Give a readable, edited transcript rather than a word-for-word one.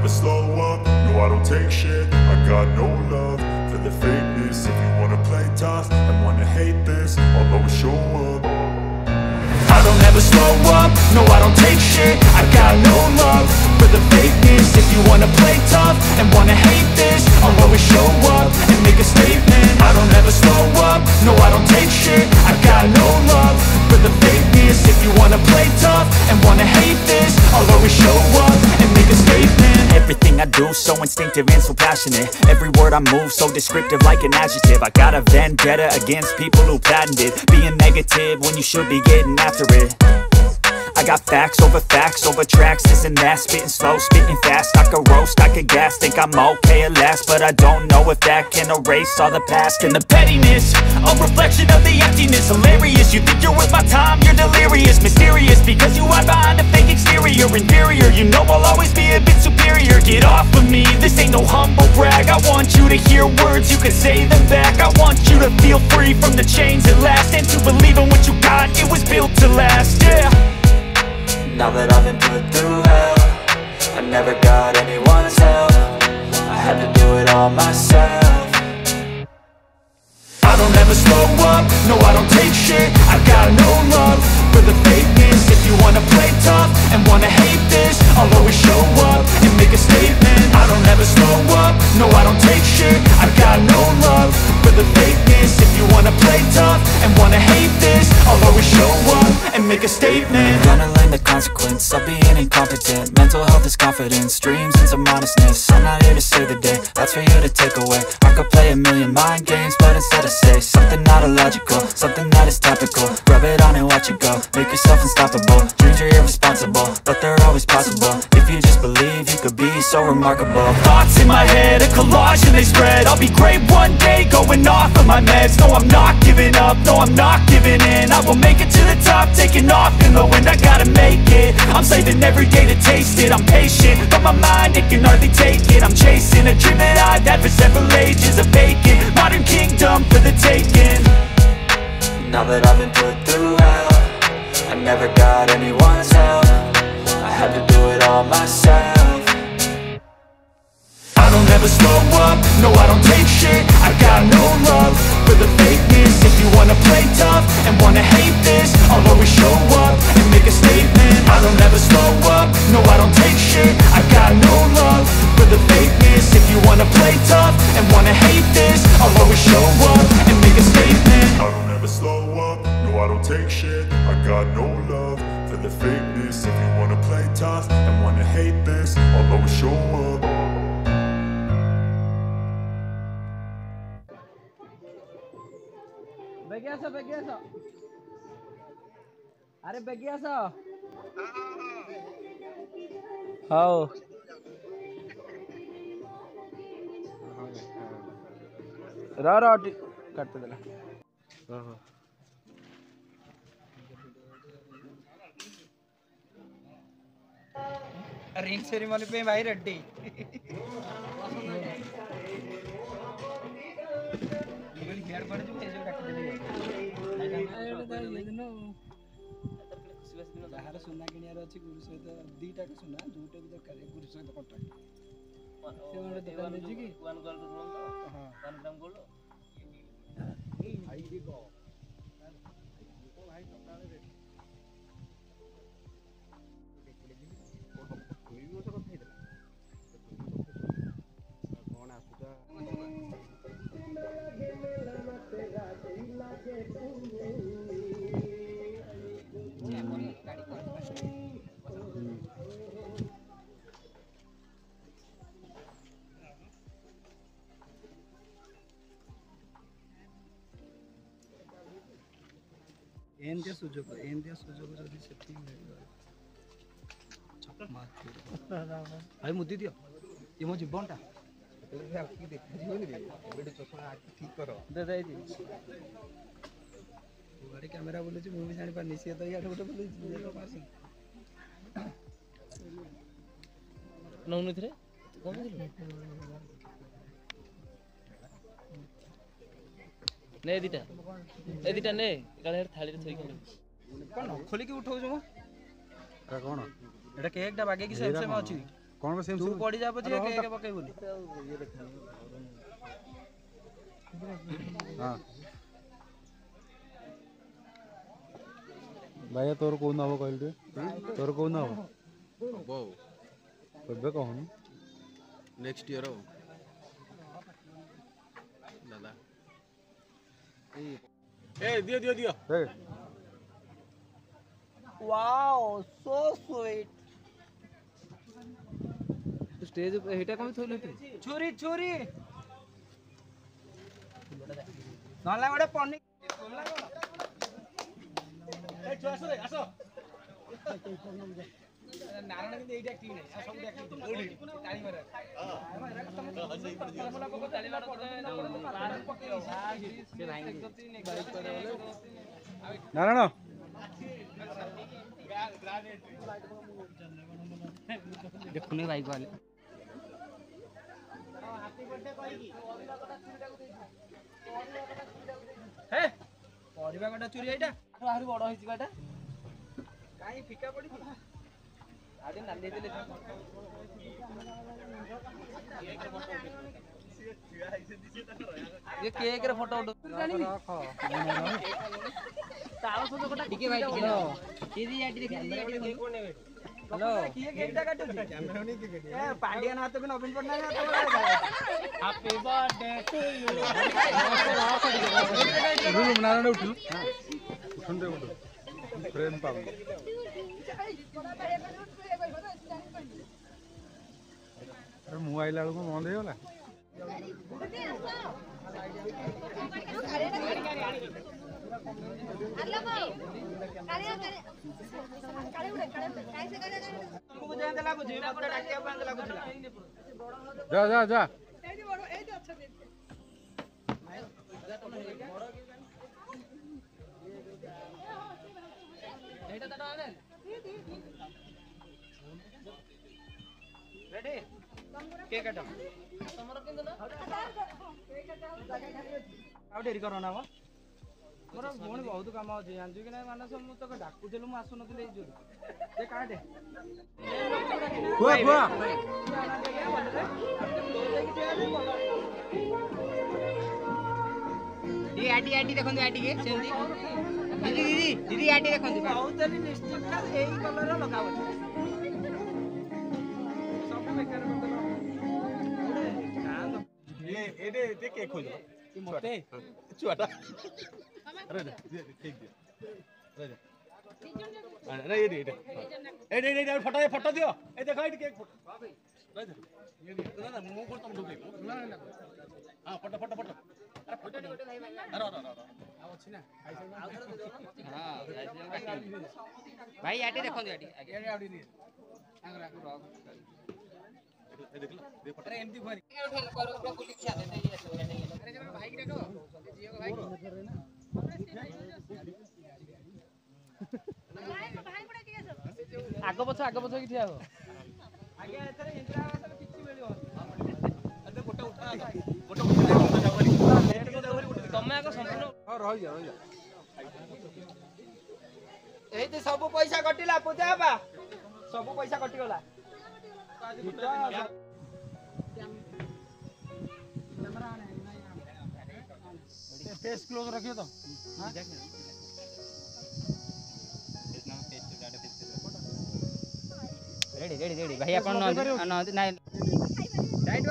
never slow up, no I don't take shit. I got no love for the fakeness. If you wanna play tough and wanna hate this, I'll always show up. I don't ever slow up, no I don't take shit. I got no love for the fakeness. If you wanna play tough and wanna hate this, I'll always show up and make a statement. I don't ever slow up, no I don't take shit. I got no love for the fakeness. If you wanna play tough and wanna hate this, I'll always show up and make a statement. Everything I do so instinctive and so passionate. Every word I move so descriptive like an adjective. I got a vendetta against people who patented being negative when you should be getting after it. I got facts over tracks, this and that. Spitting slow, spitting fast. I could roast, I could gas. Think I'm okay at last, but I don't know if that can erase all the past. And the pettiness, a reflection of the emptiness. Hilarious, you think you're worth my time, you're delirious. Mysterious, because you hide behind a fake exterior. Inferior, you know I'll always be a bit superior. Get off of me, this ain't no humble brag. I want you to hear words, you can say them back. I want you to feel free from the chains at last, and to believe in what you got, it was built to last, yeah. Now that I've been put through hell, I never got anyone's help. I had to do it all myself. I don't ever slow up, no I don't take shit. I got no love for the fakeness. If you wanna play tough and wanna hate this, I'll always show up and make a statement. I don't ever slow up, no I don't take shit. I got no love for the fakeness. If you wanna play tough and wanna hate this, I'll always show up and make a statement. Gonna learn the consequence of being incompetent. Mental health is confidence, dreams and some honestness. I'm not here to save the day, that's for you to take away. I could play a million mind games, but instead I say something not illogical, something that is topical. Rub it on and watch it go, make yourself unstoppable. Dreams are irresponsible, but they're always possible. If you just believe, you could be so remarkable. Thoughts in my head, a collage and they spread. I'll be great one day, going off of my meds. No I'm not giving up, no I'm not giving in. I will make it to the top, taking off in the wind. I gotta make it, I'm saving every day to taste it. I'm patient, but my mind, it can hardly take it. I'm chasing a dream that I've had for several ages. A vacant, modern kingdom for the taking. Now that I've been put through hell, I never got anyone's help. I had to do it all myself. I don't ever slow up, no I don't take shit. I got no love for the fakeness. If you wanna play tough and wanna hate this, I'll always show up and make a statement. I don't ever slow up, no I don't take shit. I got no love for the fakeness. If you wanna play tough and wanna hate this, I'll always show up and make a statement. I don't ever slow up, no I don't take shit. I got no love for the fakeness. If you wanna play tough and wanna hate this, I'll always show up. Begiasa. Are begiasa. How? Ra करते देना. Ring ceremony पे भाई रेड्डी. बाहर सुना किनियार अछि गुरु सहित दीटा के सुना दुटे भी दरकार गुरु सहित कांटेक्ट से मोर दुकान दे जी वन गोल्ड रोल तो हां 1 ग्राम गोल्ड भाई देखो तो भाई सकाळे रे कोई भी ओसे कथा हेला कोन आसुता एंडिया सुजोग जदी सेठी छक मार भाई मुद्दी दियो ये मो जीवनटा की देख जीवनी बेड चश्मा ठीक करो दे दे जी गाड़ी कैमरा बोले छी मूवी जानि पानी से तो यार गोटे बोले जे पास नौनु थरे कोन दिलो ने एदिटा ने काले थाली रे थई कोन खोली के उठाउ जो अरे कोन एटा केक डा बागे की सेम सेम अछि कौन सेम तू पड़ी जा पछे के पके बोली हां भाई तोर को ना हो कहल रे तोर को ना हो हबो कबे कहूं नेक्स्ट ईयर हो दादा ए दियो ए वाओ सो स्वीट स्टेज पे हेटा कम थोले छुरी छुरी नला गोटे पनी ए छु आसो रे आसो नारायण के एटा की नै सब देखि ओडी ताली मारे तमला को ताली मार पड़े से नारायण देखुने बाइक वाले हे परिबा कटा चोरी एटा आहुरी बड़ होई छिबाटा काई फिका पड़ी आदि नाली देले ये केक रे फोटो उठो तालो सोतो कटा ठीक है भाई ठीक है दीदी आटी देखि दीदी कोन ने हेलो किए केकटा काटो कैमरा नहीं के ए पांडिया ना तो नवीन पटनायक ना तो हैप्पी बर्थडे टू यू रूम नारायण उठल उठन दे उठ फ्रेम पाव अरे मु आइला को बंद हो गला जा जा जा रेडी केक काट तमरो किंतु ना आउ डेरी करो ना मोर भौणी बहुत काम अछि जानजु कि नै मानस मु तो डाकुथिलु मु आसु नथिले जोर जे काटे बुआ बुआ ये आटी देखंतु आटी के सेमती दीदी आटी देखंतु बहुत निश्चित का एई कलर लगाव सब बेकार ये केक खोज मते छुआटा अरे केक दे अरे ये फोटो दियो ए देखो ये केक फोटो ये ना मु को तुम ढुके हां फोटो अरे फोटो अरे अछि ना हां भाई आटी देखो आटी आगे आटी नहीं आगे रख अरे एमती भरी करो पुलिस छा दे अरे जरा भाई की देखो जियो को भाई आगो पछ की ठिया हो आगे एथरे इंद्रा आवास किछि मिलियो अरे गोटा उठा तमे आगो संपूर्ण हां रह जा एही ते सब पैसा कटिला पूजा बा सब पैसा कटि गला फेस क्लोज रखियो तो हां रेडी भाई अपन न नहीं राइट